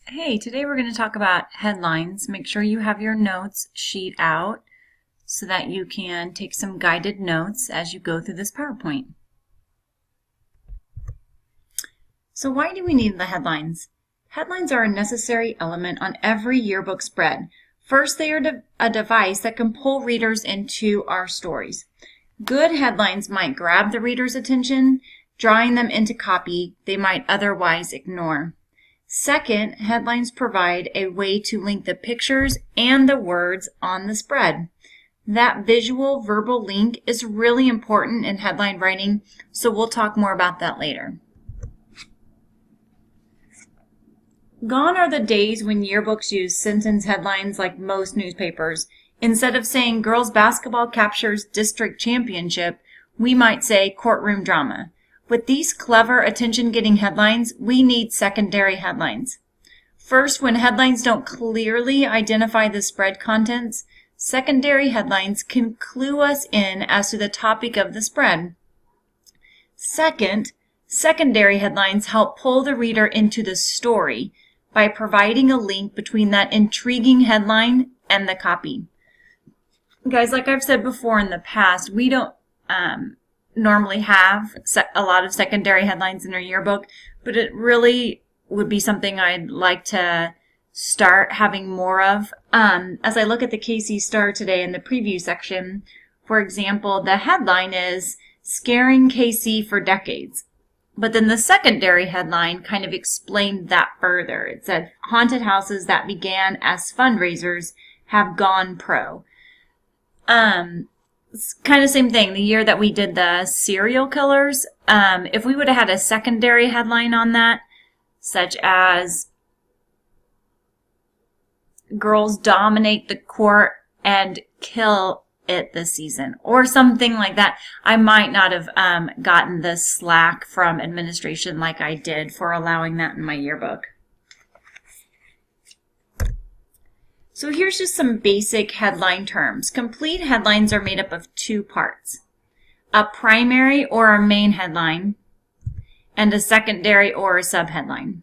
Hey, today we're going to talk about headlines. Make sure you have your notes sheet out so that you can take some guided notes as you go through this PowerPoint. So why do we need the headlines? Headlines are a necessary element on every yearbook spread. First, they are a device that can pull readers into our stories. Good headlines might grab the reader's attention, drawing them into copy they might otherwise ignore. Second, headlines provide a way to link the pictures and the words on the spread. That visual verbal link is really important in headline writing, so we'll talk more about that later. Gone are the days when yearbooks use sentence headlines like most newspapers. Instead of saying girls basketball captures district championship, we might say courtroom drama. With these clever attention-getting headlines, we need secondary headlines. First, when headlines don't clearly identify the spread contents, secondary headlines can clue us in as to the topic of the spread. Second, secondary headlines help pull the reader into the story by providing a link between that intriguing headline and the copy. Guys, like I've said before in the past, we don't normally have a lot of secondary headlines in our yearbook, but it really would be something I'd like to start having more of. As I look at the KC Star today in the preview section, for example, the headline is "Scaring KC for Decades." But then the secondary headline kind of explained that further. It said, "Haunted houses that began as fundraisers have gone pro." It's kind of the same thing. The year that we did the serial killers, if we would have had a secondary headline on that, such as "Girls dominate the court and kill it this season," or something like that, I might not have gotten the slack from administration like I did for allowing that in my yearbook. So here's just some basic headline terms. Complete headlines are made up of two parts: a primary or a main headline, and a secondary or a subheadline.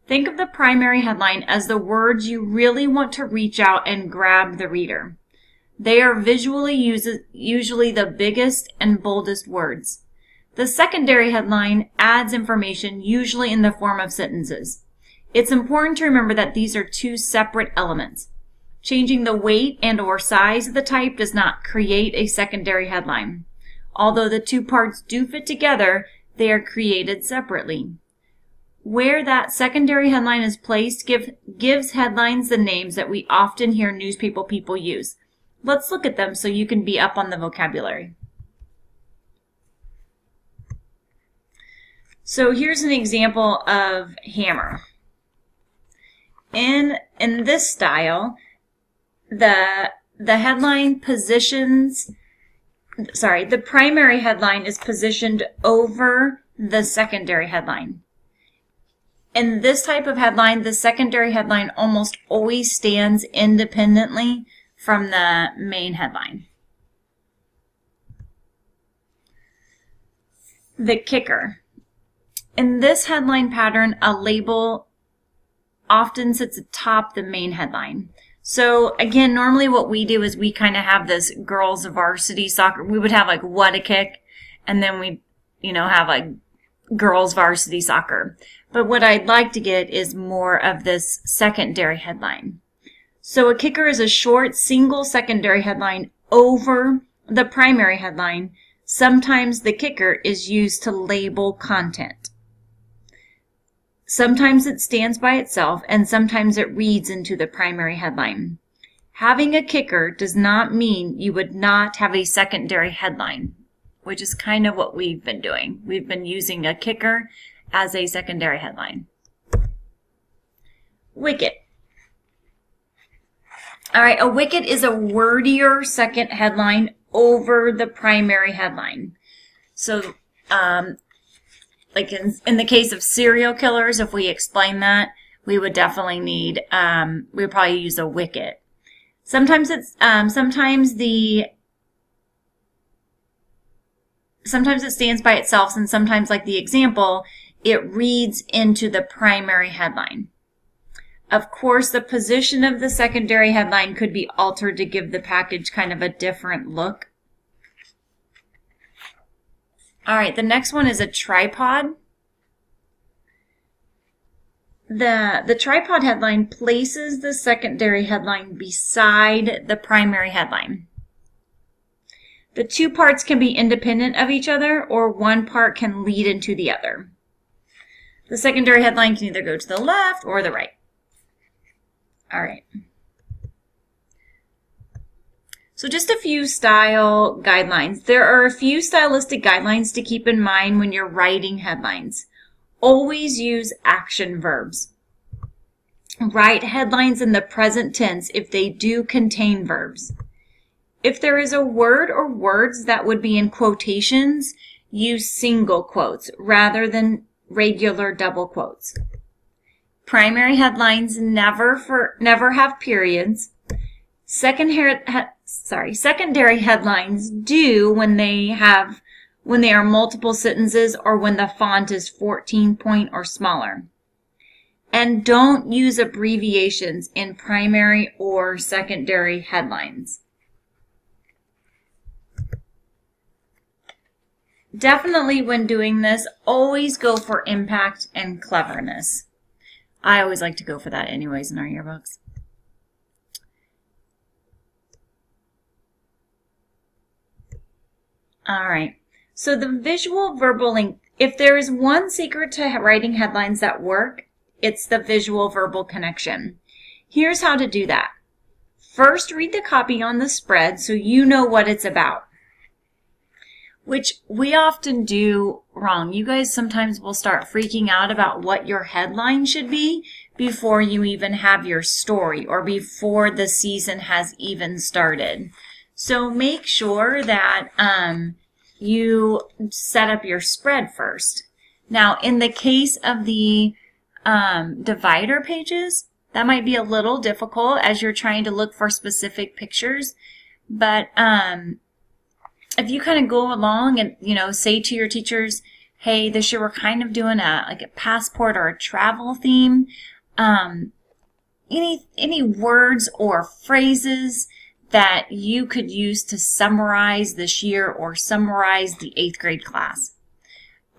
Think of the primary headline as the words you really want to reach out and grab the reader. They are visually usually the biggest and boldest words. The secondary headline adds information, usually in the form of sentences. It's important to remember that these are two separate elements. Changing the weight and or size of the type does not create a secondary headline. Although the two parts do fit together, they are created separately. Where that secondary headline is placed gives headlines the names that we often hear newspaper people use. Let's look at them so you can be up on the vocabulary. So here's an example of hammer. In this style, the headline the primary headline is positioned over the secondary headline. In this type of headline, the secondary headline almost always stands independently from the main headline. The kicker. In this headline pattern, a label often sits atop the main headline. So again, normally what we do is we kind of have this girls varsity soccer. We would have like "What a Kick," and then we, have like girls varsity soccer. But what I'd like to get is more of this secondary headline. So a kicker is a short single secondary headline over the primary headline. Sometimes the kicker is used to label content. Sometimes it stands by itself, and sometimes it reads into the primary headline. Having a kicker does not mean you would not have a secondary headline, which is kind of what we've been doing. We've been using a kicker as a secondary headline. Wicket. All right, a wicket is a wordier second headline over the primary headline. So, like in the case of serial killers, if we explain that, we would definitely need, we would probably use a wicket. Sometimes it stands by itself, and sometimes, like the example, it reads into the primary headline. Of course, the position of the secondary headline could be altered to give the package kind of a different look. All right, the next one is a tripod. The tripod headline places the secondary headline beside the primary headline. The two parts can be independent of each other, or one part can lead into the other. The secondary headline can either go to the left or the right. All right. So just a few style guidelines. There are a few stylistic guidelines to keep in mind when you're writing headlines. Always use action verbs. Write headlines in the present tense if they do contain verbs. If there is a word or words that would be in quotations, use single quotes rather than regular double quotes. Primary headlines never have periods. Secondary headlines do when they are multiple sentences or when the font is 14 point or smaller. And don't use abbreviations in primary or secondary headlines. Definitely when doing this, always go for impact and cleverness. I always like to go for that anyways in our yearbooks. All right, so the visual verbal link, if there is one secret to writing headlines that work, it's the visual verbal connection. Here's how to do that. First, read the copy on the spread so you know what it's about, which we often do wrong. You guys sometimes will start freaking out about what your headline should be before you even have your story or before the season has even started. So make sure that you set up your spread first. Now, in the case of the divider pages, that might be a little difficult as you're trying to look for specific pictures. But if you kind of go along and, say to your teachers, hey, this year we're kind of doing a passport or a travel theme. Any words or phrases that you could use to summarize this year or summarize the 8th grade class.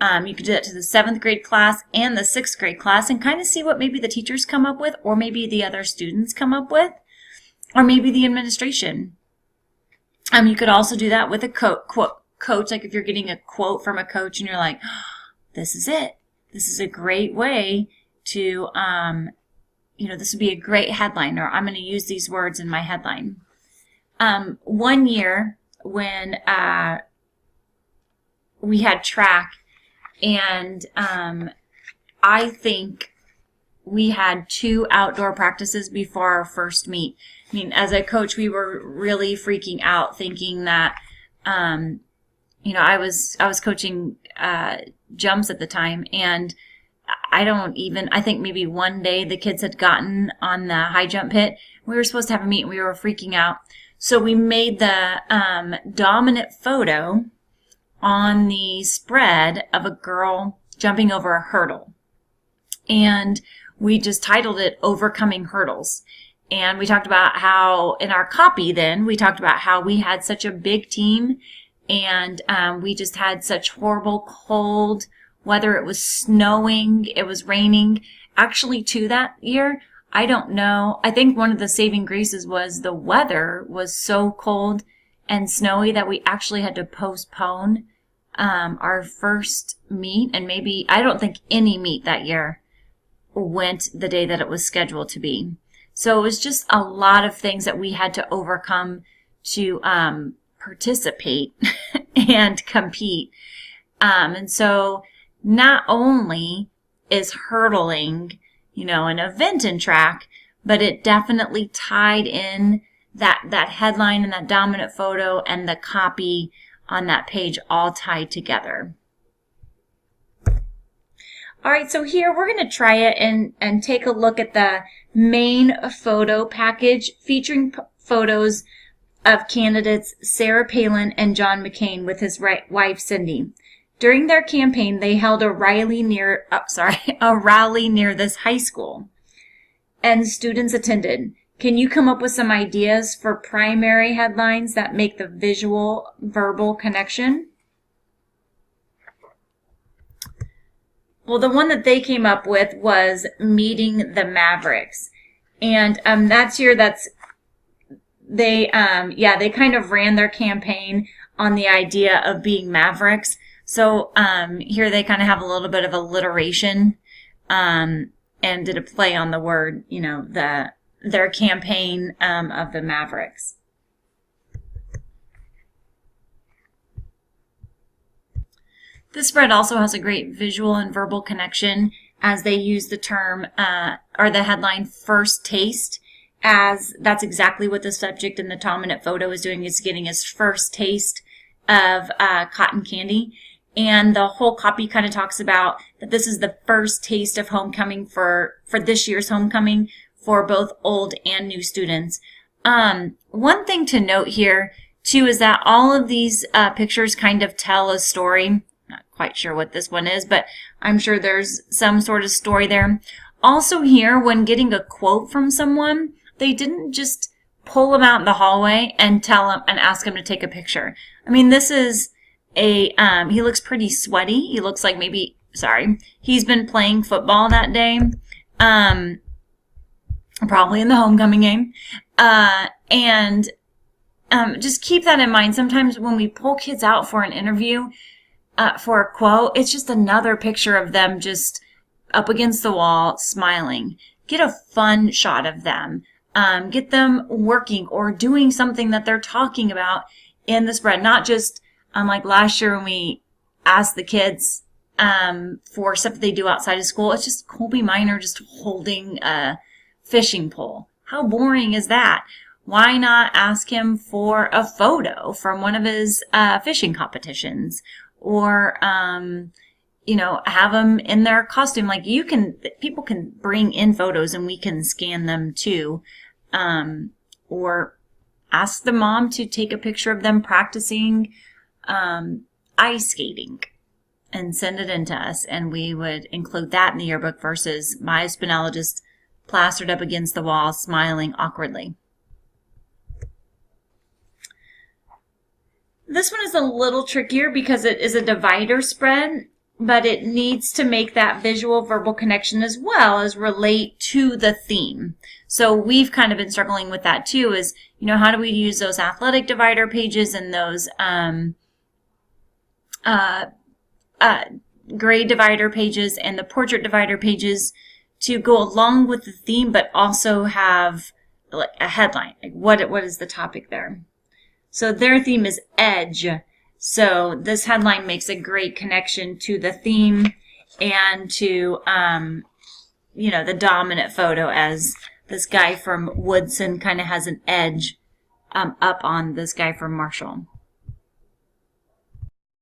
You could do that to the 7th grade class and the 6th grade class and kind of see what maybe the teachers come up with, or maybe the other students come up with, or maybe the administration. You could also do that with a coach, like if you're getting a quote from a coach and you're like, oh, this is it. This is a great way to, this would be a great headline, or I'm going to use these words in my headline. One year when we had track, and I think we had 2 outdoor practices before our first meet. I mean, as a coach, we were really freaking out, thinking that, I was coaching jumps at the time, and I think maybe one day the kids had gotten on the high jump pit. We were supposed to have a meet, and we were freaking out. So we made the dominant photo on the spread of a girl jumping over a hurdle. And we just titled it Overcoming Hurdles. And we talked about how, in our copy then, we talked about how we had such a big team and we just had such horrible cold weather. It was snowing, it was raining. Actually, too, that year, I don't know. I think one of the saving graces was the weather was so cold and snowy that we actually had to postpone our first meet. And maybe, I don't think any meet that year went the day that it was scheduled to be. So it was just a lot of things that we had to overcome to participate and compete. And so not only is hurdling, an event in track, but it definitely tied in that headline and that dominant photo and the copy on that page all tied together. All right, so here we're going to try it and take a look at the main photo package featuring photos of candidates Sarah Palin and John McCain with his wife Cindy. During their campaign, they held a rally near this high school. and students attended. Can you come up with some ideas for primary headlines that make the visual verbal connection? Well, the one that they came up with was meeting the Mavericks. And they kind of ran their campaign on the idea of being Mavericks. So here they kind of have a little bit of alliteration and did a play on the word, their campaign of the Mavericks. This spread also has a great visual and verbal connection as they use the term or the headline first taste, as that's exactly what the subject in the Tom-minute photo is doing, is getting his first taste of cotton candy. And the whole copy kind of talks about that this is the first taste of homecoming for this year's homecoming for both old and new students. One thing to note here, too, is that all of these pictures kind of tell a story. Not quite sure what this one is, but I'm sure there's some sort of story there. Also here, when getting a quote from someone, they didn't just pull them out in the hallway and tell them and ask them to take a picture. I mean, this is he looks pretty sweaty. He looks like he's been playing football that day. Probably in the homecoming game. And just keep that in mind. Sometimes when we pull kids out for an interview, for a quote, it's just another picture of them just up against the wall, smiling. Get a fun shot of them. Get them working or doing something that they're talking about in the spread. Not just, like last year when we asked the kids for stuff that they do outside of school. It's just Colby Minor just holding a fishing pole. How boring is that? Why not ask him for a photo from one of his fishing competitions? Or, have them in their costume. Like people can bring in photos and we can scan them too. Or ask the mom to take a picture of them practicing ice skating and send it in to us. And we would include that in the yearbook versus Maya Spinella just plastered up against the wall, smiling awkwardly. This one is a little trickier because it is a divider spread, but it needs to make that visual verbal connection as well as relate to the theme. So we've kind of been struggling with that too, is, how do we use those athletic divider pages and those grade divider pages and the portrait divider pages to go along with the theme, but also have like a headline. Like what is the topic there? So their theme is edge. So this headline makes a great connection to the theme and to, the dominant photo, as this guy from Woodson kind of has an edge up on this guy from Marshall.